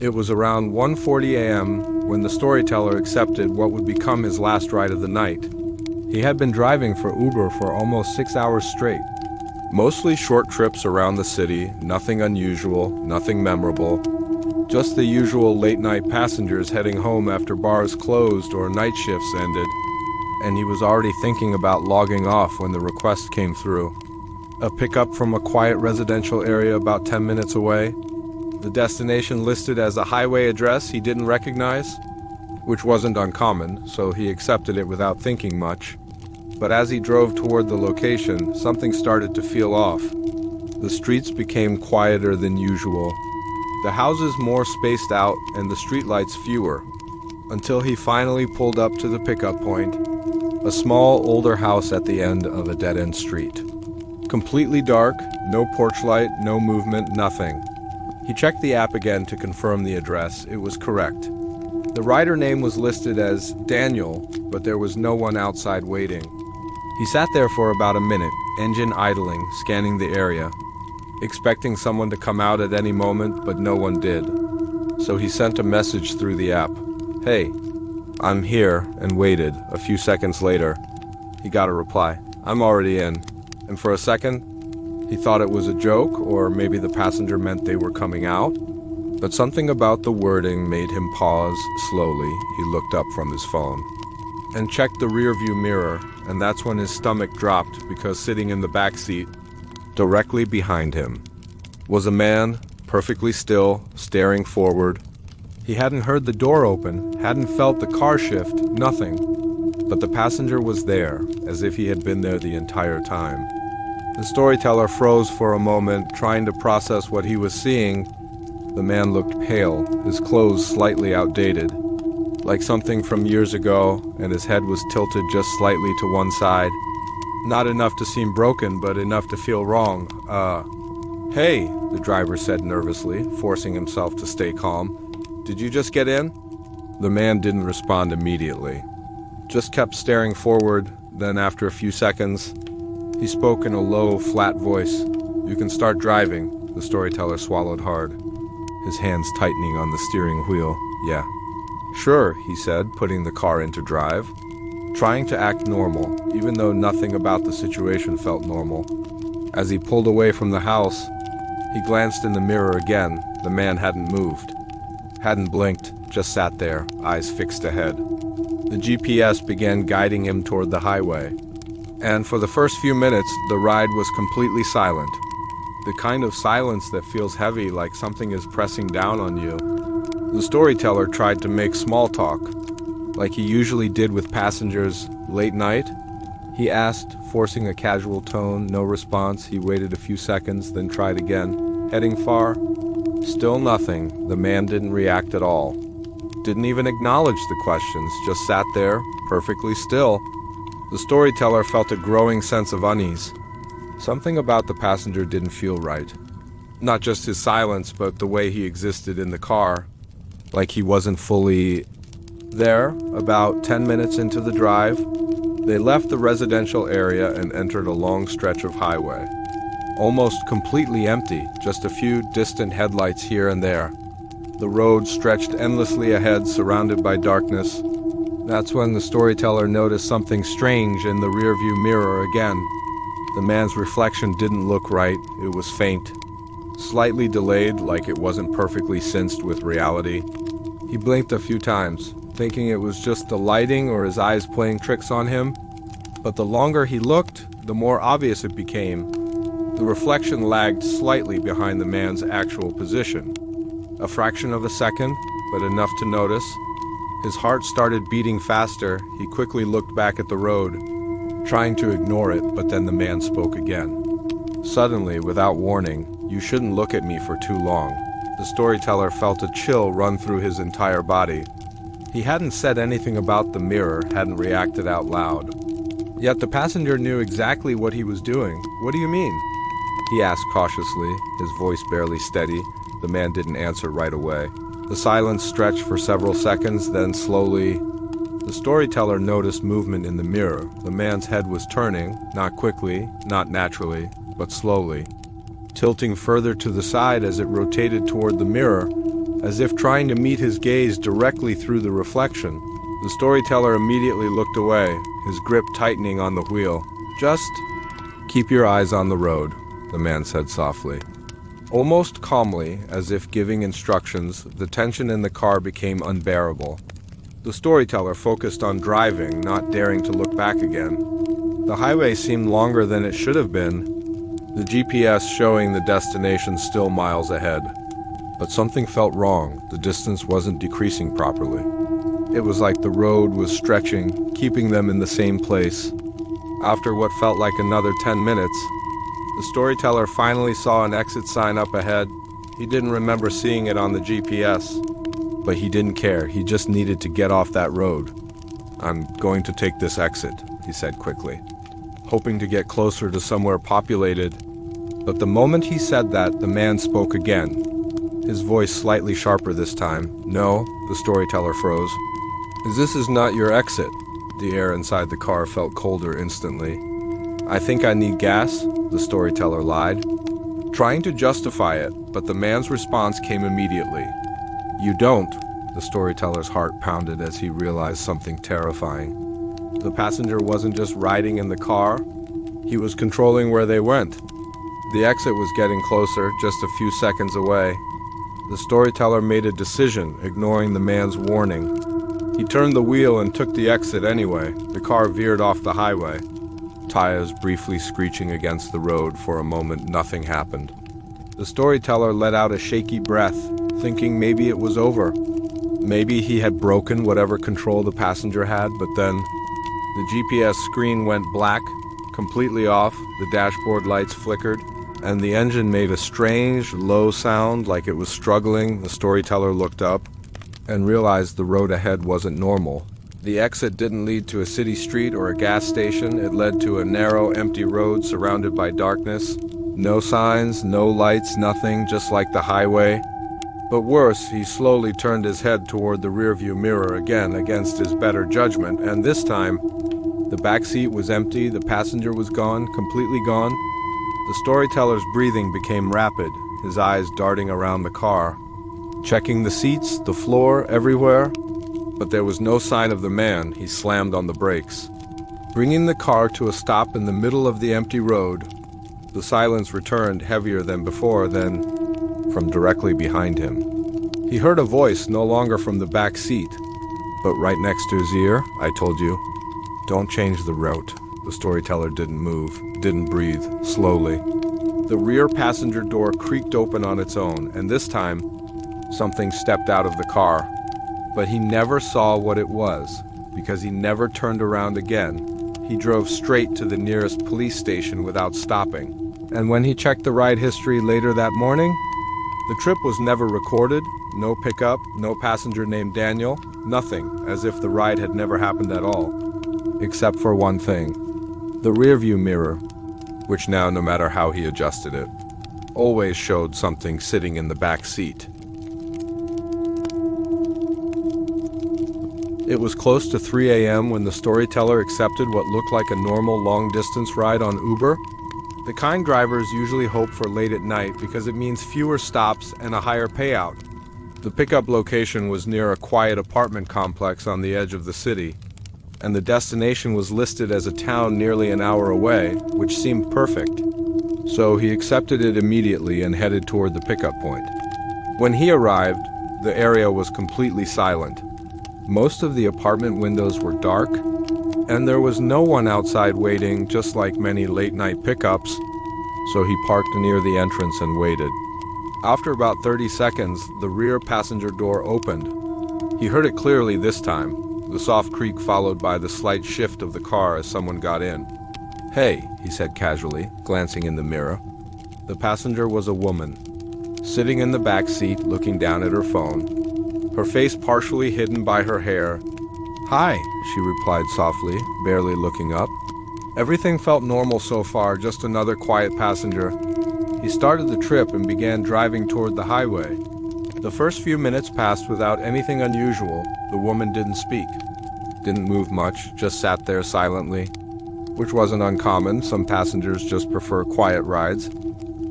It was around 1:40 a.m. when the storyteller accepted what would become his last ride of the night. He had been driving for Uber for almost 6 hours straight. Mostly short trips around the city, nothing unusual, nothing memorable. Just the usual late-night passengers heading home after bars closed or night shifts ended. And he was already thinking about logging off when the request came through. A pickup from a quiet residential area about 10 minutes away. The destination listed as a highway address he didn't recognize, which wasn't uncommon, so he accepted it without thinking much. But as he drove toward the location, something started to feel off. The streets became quieter than usual. The houses more spaced out and the streetlights fewer, until he finally pulled up to the pickup point, a small, older house at the end of a dead-end street. Completely dark, no porch light, no movement, nothing. He checked the app again to confirm the address. It was correct. The rider name was listed as Daniel, but there was no one outside waiting. He sat there for about a minute, engine idling, scanning the area, expecting someone to come out at any moment, but no one did. So he sent a message through the app. "Hey, I'm here," and waited. A few seconds later, he got a reply. "I'm already in." And for a second, he thought it was a joke, or maybe the passenger meant they were coming out. But something about the wording made him pause. Slowly, he looked up from his phone and checked the rearview mirror, and that's when his stomach dropped, because sitting in the back seat, directly behind him, was a man, perfectly still, staring forward. He hadn't heard the door open, hadn't felt the car shift, nothing. But the passenger was there, as if he had been there the entire time. The storyteller froze for a moment, trying to process what he was seeing. The man looked pale, his clothes slightly outdated, like something from years ago, and his head was tilted just slightly to one side. Not enough to seem broken, but enough to feel wrong. Hey, the driver said nervously, forcing himself to stay calm. "Did you just get in?" The man didn't respond immediately, just kept staring forward. Then after a few seconds, he spoke in a low, flat voice. "You can start driving." The storyteller swallowed hard, his hands tightening on the steering wheel. "Yeah." "Sure," he said, putting the car into drive, trying to act normal, even though nothing about the situation felt normal. As he pulled away from the house, he glanced in the mirror again. The man hadn't moved, hadn't blinked, just sat there, eyes fixed ahead. The GPS began guiding him toward the highway, and for the first few minutes, the ride was completely silent. The kind of silence that feels heavy, like something is pressing down on you. The storyteller tried to make small talk, like he usually did with passengers. "Late night?" he asked, forcing a casual tone. No response. He waited a few seconds, then tried again. "Heading far?" Still nothing. The man didn't react at all. Didn't even acknowledge the questions, just sat there, perfectly still. The storyteller felt a growing sense of unease. Something about the passenger didn't feel right. Not just his silence, but the way he existed in the car. Like he wasn't fully there. About 10 minutes into the drive, they left the residential area and entered a long stretch of highway. Almost completely empty, just a few distant headlights here and there. The road stretched endlessly ahead, surrounded by darkness. That's when the storyteller noticed something strange in the rearview mirror again. The man's reflection didn't look right. It was faint, slightly delayed, like it wasn't perfectly synced with reality. He blinked a few times, thinking it was just the lighting or his eyes playing tricks on him. But the longer he looked, the more obvious it became. The reflection lagged slightly behind the man's actual position. A fraction of a second, but enough to notice. His heart started beating faster. He quickly looked back at the road, trying to ignore it, but then the man spoke again. Suddenly, without warning, "You shouldn't look at me for too long." The storyteller felt a chill run through his entire body. He hadn't said anything about the mirror, hadn't reacted out loud. Yet the passenger knew exactly what he was doing. "What do you mean?" he asked cautiously, his voice barely steady. The man didn't answer right away. The silence stretched for several seconds, then slowly, the storyteller noticed movement in the mirror. The man's head was turning, not quickly, not naturally, but slowly, tilting further to the side as it rotated toward the mirror. As if trying to meet his gaze directly through the reflection, the storyteller immediately looked away, his grip tightening on the wheel. "Just keep your eyes on the road," the man said softly. Almost calmly, as if giving instructions, the tension in the car became unbearable. The storyteller focused on driving, not daring to look back again. The highway seemed longer than it should have been, the GPS showing the destination still miles ahead. But something felt wrong. The distance wasn't decreasing properly. It was like the road was stretching, keeping them in the same place. After what felt like another 10 minutes, the storyteller finally saw an exit sign up ahead. He didn't remember seeing it on the GPS, but he didn't care. He just needed to get off that road. "I'm going to take this exit," he said quickly, hoping to get closer to somewhere populated. But the moment he said that, the man spoke again, his voice slightly sharper this time. "No," the storyteller froze. This is not your exit." The air inside the car felt colder instantly. "I think I need gas," the storyteller lied, trying to justify it, but the man's response came immediately. "You don't." The storyteller's heart pounded as he realized something terrifying. The passenger wasn't just riding in the car, he was controlling where they went. The exit was getting closer, just a few seconds away. The storyteller made a decision, ignoring the man's warning. He turned the wheel and took the exit anyway. The car veered off the highway, tires briefly screeching against the road. For a moment, nothing happened. The storyteller let out a shaky breath, thinking maybe it was over. Maybe he had broken whatever control the passenger had, but then the GPS screen went black, completely off, the dashboard lights flickered, and the engine made a strange, low sound like it was struggling. The storyteller looked up and realized the road ahead wasn't normal. The exit didn't lead to a city street or a gas station. It led to a narrow, empty road surrounded by darkness. No signs, no lights, nothing, just like the highway. But worse, he slowly turned his head toward the rearview mirror again against his better judgment, and this time, the back seat was empty, the passenger was gone, completely gone. The storyteller's breathing became rapid, his eyes darting around the car, checking the seats, the floor, everywhere. But there was no sign of the man. He slammed on the brakes, bringing the car to a stop in the middle of the empty road. The silence returned, heavier than before, then from directly behind him. He heard a voice, no longer from the back seat, but right next to his ear. "I told you, don't change the route." The storyteller didn't move, didn't breathe, slowly. The rear passenger door creaked open on its own, and this time, something stepped out of the car. But he never saw what it was, because he never turned around again. He drove straight to the nearest police station without stopping. And when he checked the ride history later that morning, the trip was never recorded, no pickup, no passenger named Daniel, nothing, as if the ride had never happened at all. Except for one thing, the rearview mirror, which now, no matter how he adjusted it, always showed something sitting in the back seat. It was close to 3 a.m. when the storyteller accepted what looked like a normal long-distance ride on Uber. The kind drivers usually hope for late at night because it means fewer stops and a higher payout. The pickup location was near a quiet apartment complex on the edge of the city, and the destination was listed as a town nearly an hour away, which seemed perfect. So he accepted it immediately and headed toward the pickup point. When he arrived, the area was completely silent. Most of the apartment windows were dark, and there was no one outside waiting, just like many late-night pickups, so he parked near the entrance and waited. After about 30 seconds, the rear passenger door opened. He heard it clearly this time, the soft creak followed by the slight shift of the car as someone got in. "Hey," he said casually, glancing in the mirror. The passenger was a woman, sitting in the back seat, looking down at her phone, her face partially hidden by her hair. "Hi," she replied softly, barely looking up. Everything felt normal so far, just another quiet passenger. He started the trip and began driving toward the highway. The first few minutes passed without anything unusual. The woman didn't speak, didn't move much, just sat there silently, which wasn't uncommon. Some passengers just prefer quiet rides.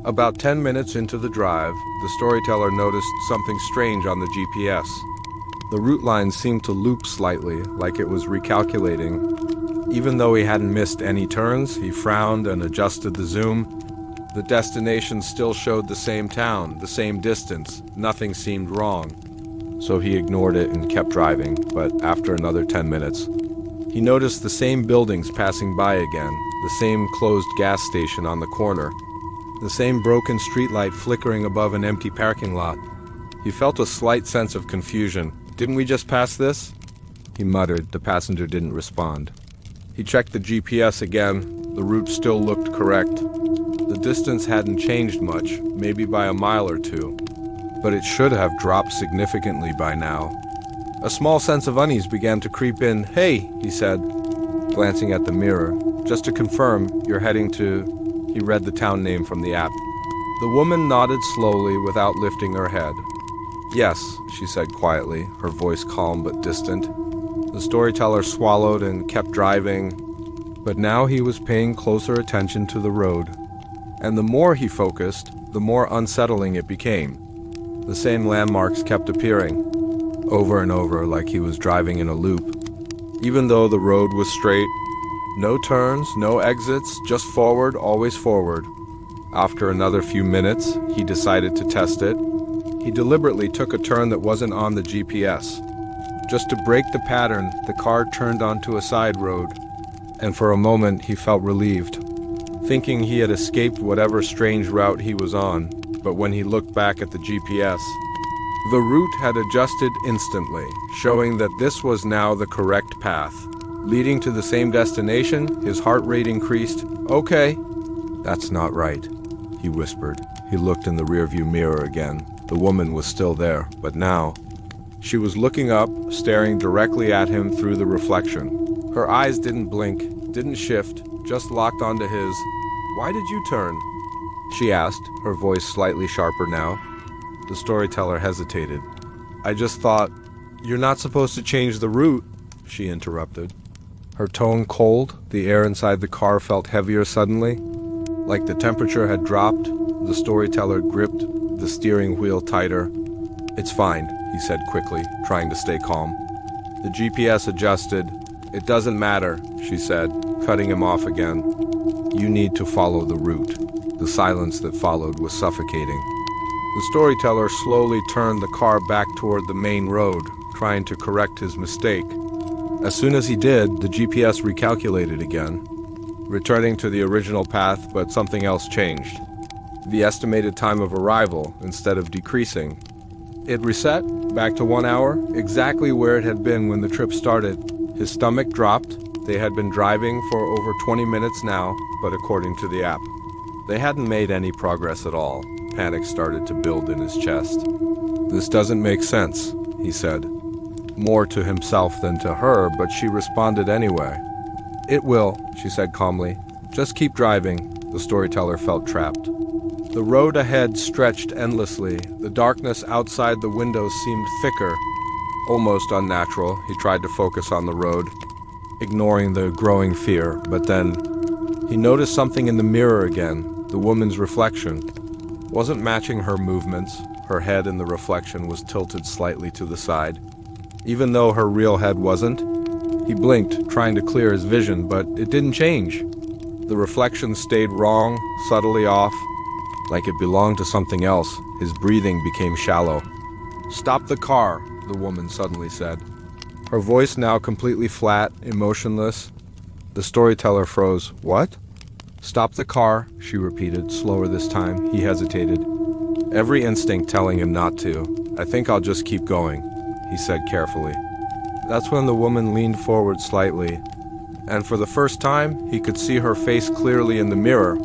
About 10 minutes into the drive, the storyteller noticed something strange on the GPS. The route line seemed to loop slightly, like it was recalculating. Even though he hadn't missed any turns, he frowned and adjusted the zoom. The destination still showed the same town, the same distance. Nothing seemed wrong. So he ignored it and kept driving, but after another 10 minutes, he noticed the same buildings passing by again, the same closed gas station on the corner, the same broken streetlight flickering above an empty parking lot. He felt a slight sense of confusion. Didn't we just pass this? He muttered. The passenger didn't respond. He checked the GPS again. The route still looked correct. The distance hadn't changed much, maybe by a mile or two, but it should have dropped significantly by now. A small sense of unease began to creep in. "Hey," he said, glancing at the mirror. "Just to confirm, you're heading to..." He read the town name from the app. The woman nodded slowly without lifting her head. "Yes," she said quietly, her voice calm but distant. The storyteller swallowed and kept driving, but now he was paying closer attention to the road. And the more he focused, the more unsettling it became. The same landmarks kept appearing, over and over, like he was driving in a loop. Even though the road was straight, no turns, no exits, just forward, always forward. After another few minutes, he decided to test it. He deliberately took a turn that wasn't on the GPS. Just to break the pattern, the car turned onto a side road, and for a moment he felt relieved, thinking he had escaped whatever strange route he was on. But when he looked back at the GPS, the route had adjusted instantly, showing that this was now the correct path. Leading to the same destination, his heart rate increased. "Okay." "That's not right," he whispered. He looked in the rearview mirror again. The woman was still there, but now she was looking up, staring directly at him through the reflection. Her eyes didn't blink, didn't shift, just locked onto his. "Why did you turn?" she asked, her voice slightly sharper now. The storyteller hesitated. "I just thought..." "You're not supposed to change the route," she interrupted. Her tone cold, the air inside the car felt heavier suddenly. Like the temperature had dropped, the storyteller gripped the steering wheel tighter. "It's fine," he said quickly, trying to stay calm. The GPS adjusted. "It doesn't matter," she said, cutting him off again. "You need to follow the route." The silence that followed was suffocating. The storyteller slowly turned the car back toward the main road, trying to correct his mistake. As soon as he did, the GPS recalculated again, returning to the original path, but something else changed. The estimated time of arrival, instead of decreasing, it reset back to 1 hour, exactly where it had been when the trip started. His stomach dropped. They had been driving for over 20 minutes now, but according to the app, they hadn't made any progress at all. Panic started to build in his chest. "This doesn't make sense," he said, more to himself than to her, but she responded anyway. "It will," she said calmly. "Just keep driving." The storyteller felt trapped. The road ahead stretched endlessly. The darkness outside the windows seemed thicker, almost unnatural. He tried to focus on the road, ignoring the growing fear, but then he noticed something in the mirror again. The woman's reflection wasn't matching her movements. Her head in the reflection was tilted slightly to the side, even though her real head wasn't. He blinked, trying to clear his vision, but it didn't change. The reflection stayed wrong, subtly off, like it belonged to something else. His breathing became shallow. "Stop the car," the woman suddenly said, her voice now completely flat, emotionless. The storyteller froze. "What?" "Stop the car," she repeated, slower this time. He hesitated, every instinct telling him not to. "I think I'll just keep going," he said carefully. That's when the woman leaned forward slightly, and for the first time, he could see her face clearly in the mirror.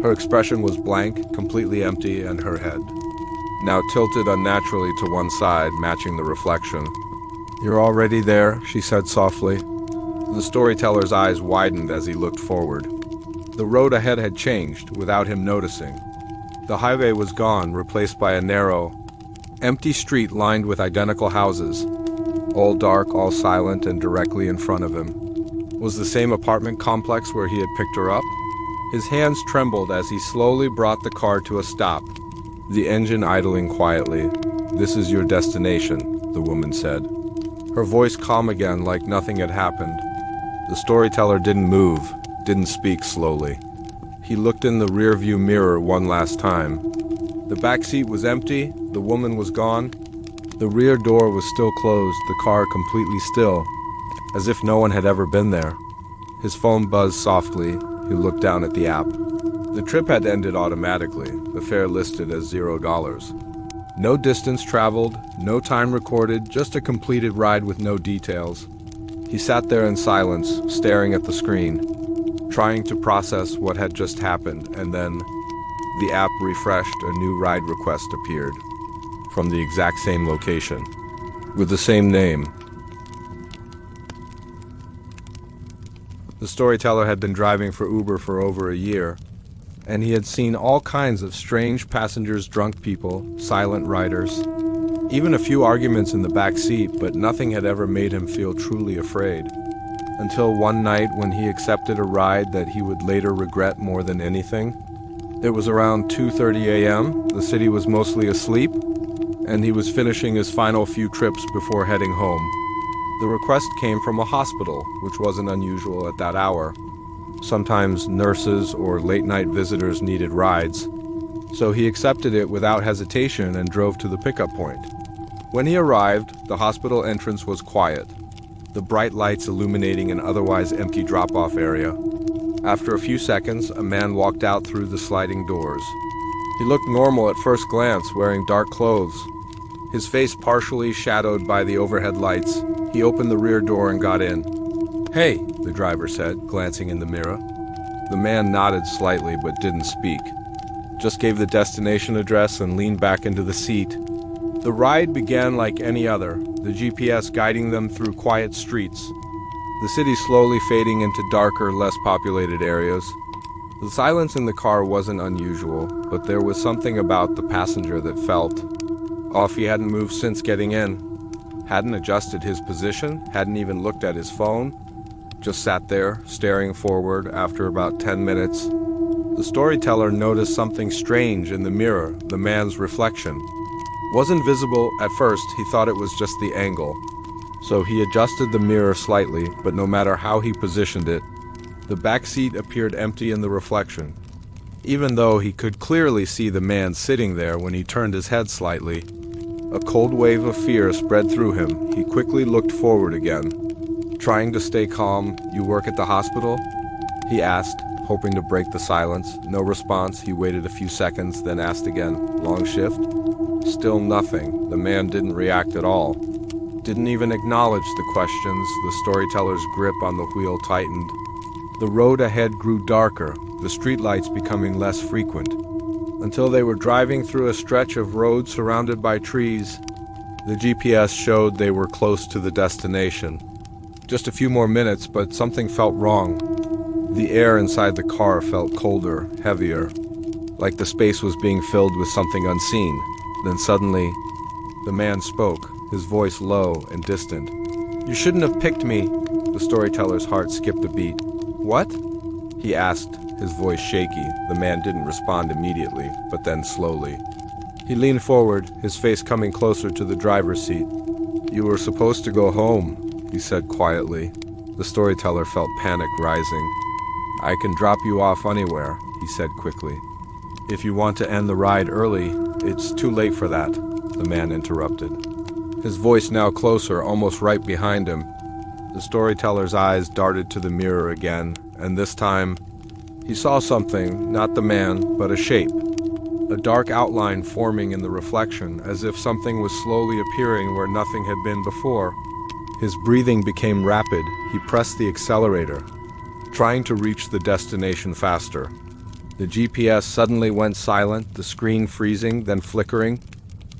Her expression was blank, completely empty, and her head, now tilted unnaturally to one side, matching the reflection. "You're already there," she said softly. The storyteller's eyes widened as he looked forward. The road ahead had changed, without him noticing. The highway was gone, replaced by a narrow, empty street lined with identical houses, all dark, all silent, and directly in front of him was the same apartment complex where he had picked her up. His hands trembled as he slowly brought the car to a stop, the engine idling quietly. "This is your destination," the woman said. Her voice calm again, like nothing had happened. The storyteller didn't move, didn't speak slowly. He looked in the rearview mirror one last time. The back seat was empty, the woman was gone. The rear door was still closed, the car completely still, as if no one had ever been there. His phone buzzed softly. He looked down at the app. The trip had ended automatically, the fare listed as $0. No distance traveled, no time recorded, just a completed ride with no details. He sat there in silence, staring at the screen, trying to process what had just happened, and then the app refreshed. A new ride request appeared from the exact same location, with the same name. The storyteller had been driving for Uber for over a year, and he had seen all kinds of strange passengers, drunk people, silent riders, even a few arguments in the back seat, but nothing had ever made him feel truly afraid. Until one night when he accepted a ride that he would later regret more than anything. It was around 2:30 a.m., the city was mostly asleep, and he was finishing his final few trips before heading home. The request came from a hospital, which wasn't unusual at that hour. Sometimes nurses or late-night visitors needed rides, so he accepted it without hesitation and drove to the pickup point. When he arrived, the hospital entrance was quiet, the bright lights illuminating an otherwise empty drop-off area. After a few seconds, a man walked out through the sliding doors. He looked normal at first glance, wearing dark clothes, his face partially shadowed by the overhead lights. He opened the rear door and got in. "Hey," the driver said, glancing in the mirror. The man nodded slightly but didn't speak, just gave the destination address and leaned back into the seat. The ride began like any other, the GPS guiding them through quiet streets, the city slowly fading into darker, less populated areas. The silence in the car wasn't unusual, but there was something about the passenger that felt off. He hadn't moved since getting in, hadn't adjusted his position, hadn't even looked at his phone, just sat there, staring forward. After about 10 minutes, the storyteller noticed something strange in the mirror. The man's reflection wasn't visible at first. He thought it was just the angle, so he adjusted the mirror slightly, but no matter how he positioned it, the back seat appeared empty in the reflection. Even though he could clearly see the man sitting there when he turned his head slightly, a cold wave of fear spread through him. He quickly looked forward again, trying to stay calm. "You work at the hospital?" he asked, hoping to break the silence. No response. He waited a few seconds, then asked again, "Long shift?" Still nothing. The man didn't react at all, didn't even acknowledge the questions. The storyteller's grip on the wheel tightened. The road ahead grew darker, the streetlights becoming less frequent, until they were driving through a stretch of road surrounded by trees. The GPS showed they were close to the destination. Just a few more minutes, but something felt wrong. The air inside the car felt colder, heavier, like the space was being filled with something unseen. Then suddenly, the man spoke, his voice low and distant. "You shouldn't have picked me." The storyteller's heart skipped a beat. "What?" he asked, his voice shaky. The man didn't respond immediately, but then slowly. He leaned forward, his face coming closer to the driver's seat. "You were supposed to go home," he said quietly. The storyteller felt panic rising. "I can drop you off anywhere," he said quickly. "If you want to end the ride early, it's too late for that," the man interrupted, his voice now closer, almost right behind him. The storyteller's eyes darted to the mirror again, and this time he saw something, not the man, but a shape, a dark outline forming in the reflection, as if something was slowly appearing where nothing had been before. His breathing became rapid. He pressed the accelerator, trying to reach the destination faster. The GPS suddenly went silent, the screen freezing, then flickering,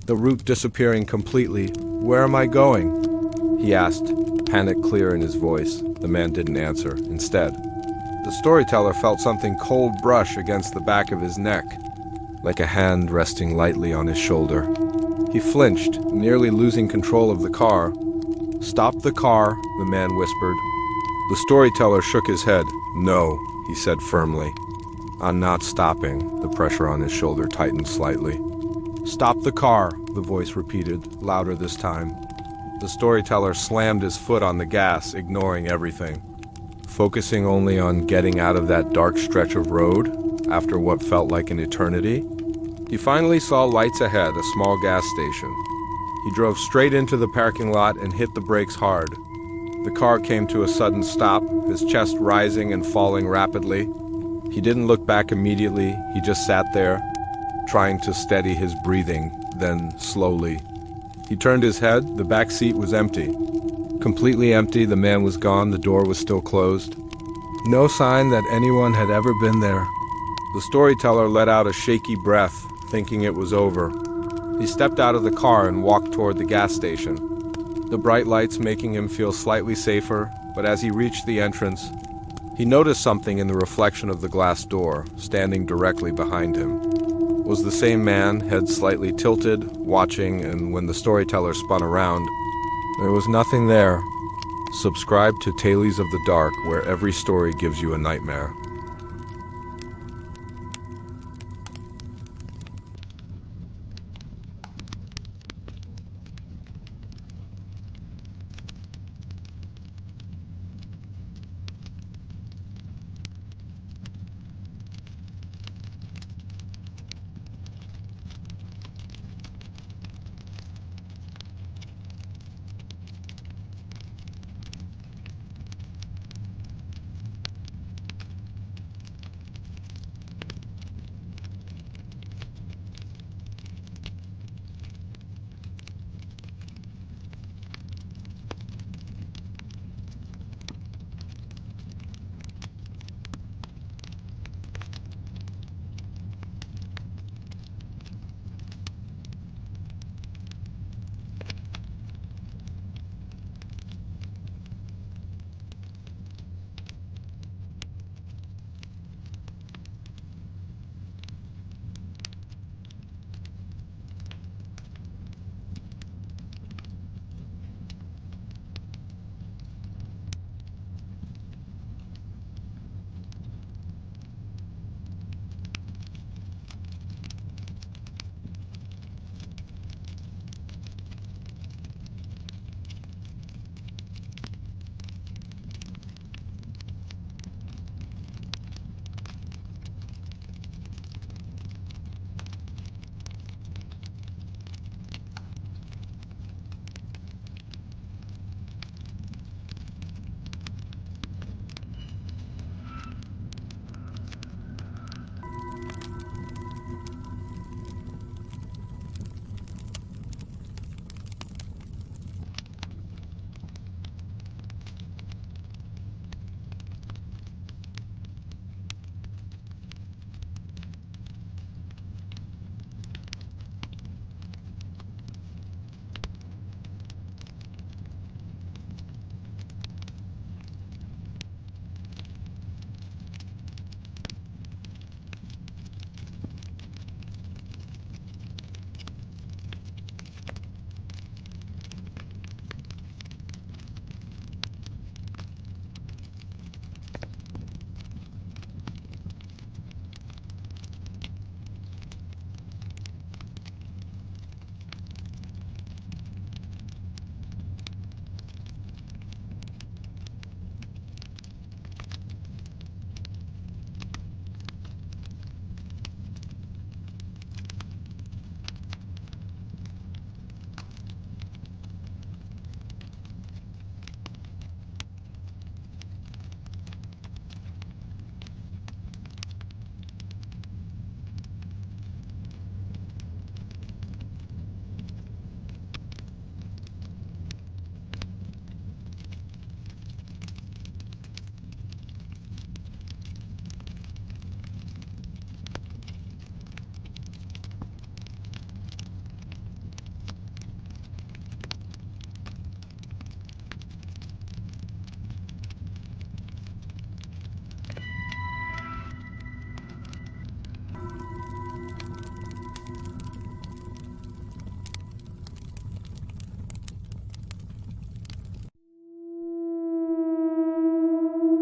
the route disappearing completely. "Where am I going?" he asked, panic clear in his voice. The man didn't answer. Instead, the storyteller felt something cold brush against the back of his neck, like a hand resting lightly on his shoulder. He flinched, nearly losing control of the car. "Stop the car," the man whispered. The storyteller shook his head. "No," he said firmly. "I'm not stopping." The pressure on his shoulder tightened slightly. "Stop the car," the voice repeated, louder this time. The storyteller slammed his foot on the gas, ignoring everything, focusing only on getting out of that dark stretch of road after what felt like an eternity. He finally saw lights ahead, a small gas station. He drove straight into the parking lot and hit the brakes hard. The car came to a sudden stop, his chest rising and falling rapidly. He didn't look back immediately, he just sat there, trying to steady his breathing, then slowly. He turned his head, the back seat was empty. Completely empty, the man was gone, the door was still closed. No sign that anyone had ever been there. The storyteller let out a shaky breath, thinking it was over. He stepped out of the car and walked toward the gas station, the bright lights making him feel slightly safer, but as he reached the entrance, he noticed something in the reflection of the glass door, standing directly behind him. It was the same man, head slightly tilted, watching, and when the storyteller spun around, there was nothing there. Subscribe to Tales of the Dark, where every story gives you a nightmare.